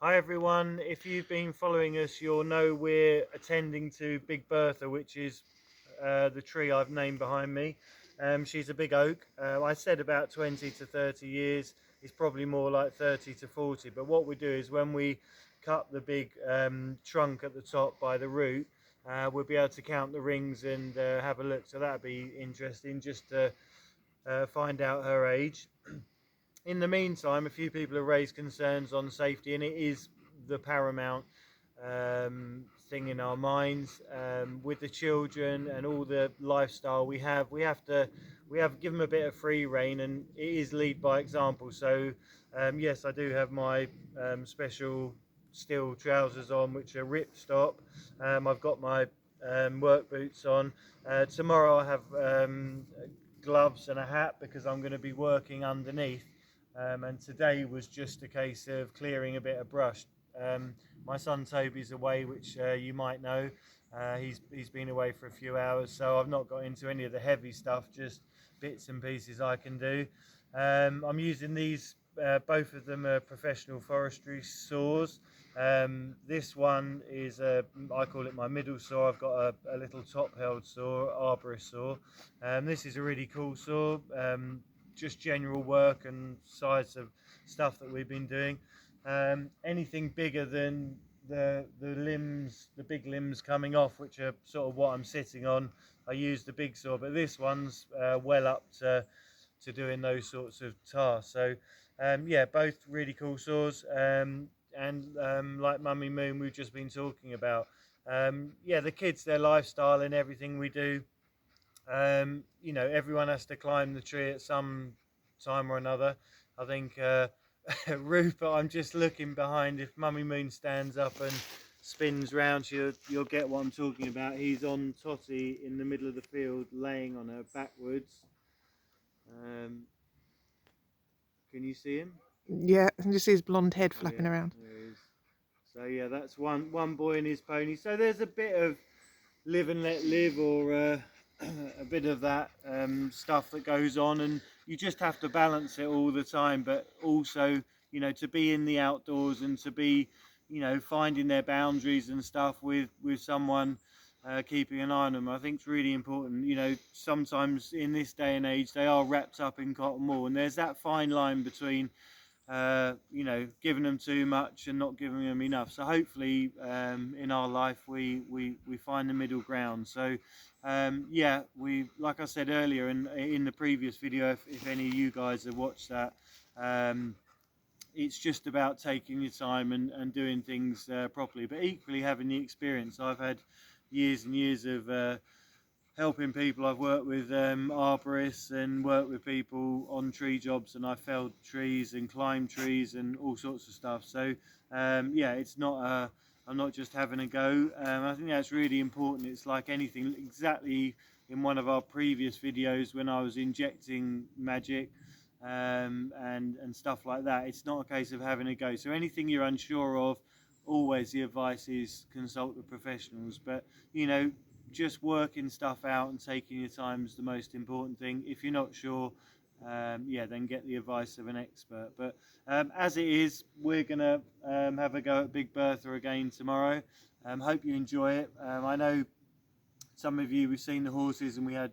Hi everyone, if you've been following us, you'll know we're attending to Big Bertha, which is the tree I've named behind me. She's a big oak. I said about 20 to 30 years. It's probably more like 30 to 40. But what we do is when we cut the big trunk at the top by the root, we'll be able to count the rings and have a look. So that'd be interesting just to find out her age. In the meantime, a few people have raised concerns on safety, and it is the paramount thing in our minds with the children and all the lifestyle we have. We have give them a bit of free rein, and it is lead by example. So yes, I do have my special steel trousers on, which are rip stop. I've got my work boots on. Tomorrow I have gloves and a hat because I'm going to be working underneath. And today was just a case of clearing a bit of brush. My son Toby's away, which you might know. He's been away for a few hours, so I've not got into any of the heavy stuff, just bits and pieces I can do. I'm using these, both of them are professional forestry saws. This one is, I call it my middle saw. I've got a little top held saw, arborist saw. This is a really cool saw. Just general work and size of stuff that we've been doing. Anything bigger than the limbs, the big limbs coming off, which are sort of what I'm sitting on, I use the big saw. But this one's well up to doing those sorts of tasks. So yeah, both really cool saws. And like Mummy Moon, we've just been talking about. Yeah, the kids, their lifestyle and everything we do. You know, everyone has to climb the tree at some time or another. I think Rupert, I'm just looking behind. If Mummy Moon stands up and spins round, you'll get what I'm talking about. He's on Totty in the middle of the field, laying on her backwards. Um, can you see him? Yeah, I can just see his blonde head Oh flapping yeah, around. there he is. So yeah, that's one boy and his pony. So there's a bit of live and let live, or a bit of that stuff that goes on, and you just have to balance it all the time. But also, you know, to be in the outdoors and to be, you know, finding their boundaries and stuff with someone keeping an eye on them, I think it's really important. You know, sometimes in this day and age, they are wrapped up in cotton wool, and there's that fine line between you know, giving them too much and not giving them enough. So hopefully in our life we find the middle ground. So yeah, we, like I said earlier in the previous video, if any of you guys have watched that, it's just about taking your time and doing things properly, but equally having the experience. I've had years and years of helping people. I've worked with arborists and worked with people on tree jobs, and I felled trees and climbed trees and all sorts of stuff. So yeah, it's not I'm not just having a go. I think that's really important. It's like anything, exactly in one of our previous videos when I was injecting magic and stuff like that. It's not a case of having a go. So anything you're unsure of, always the advice is consult the professionals. But you know, just working stuff out and taking your time is the most important thing. If you're not sure, yeah, then get the advice of an expert. But as it is, we're gonna have a go at Big Bertha again tomorrow. Hope you enjoy it. I know some of you, we've seen the horses and we had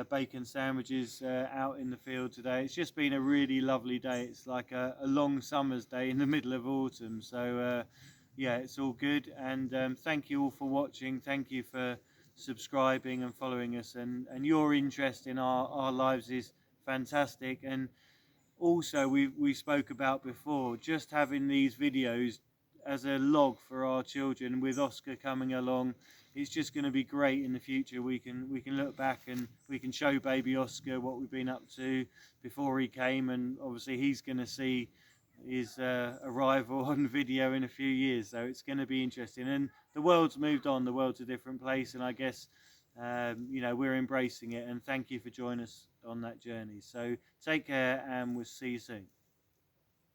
bacon sandwiches out in the field today. It's just been a really lovely day. It's like a long summer's day in the middle of autumn. So yeah, it's all good. And thank you all for watching. Thank you for subscribing and following us. And your interest in our lives is fantastic. And also, we spoke about before, just having these videos as a log for our children, with Oscar coming along, it's just going to be great in the future. We can look back and we can show baby Oscar what we've been up to before he came, and obviously he's going to see his arrival on video in a few years. So it's going to be interesting. And the world's moved on. The world's a different place, and I guess you know, we're embracing it. And thank you for joining us on that journey. So take care, and we'll see you soon.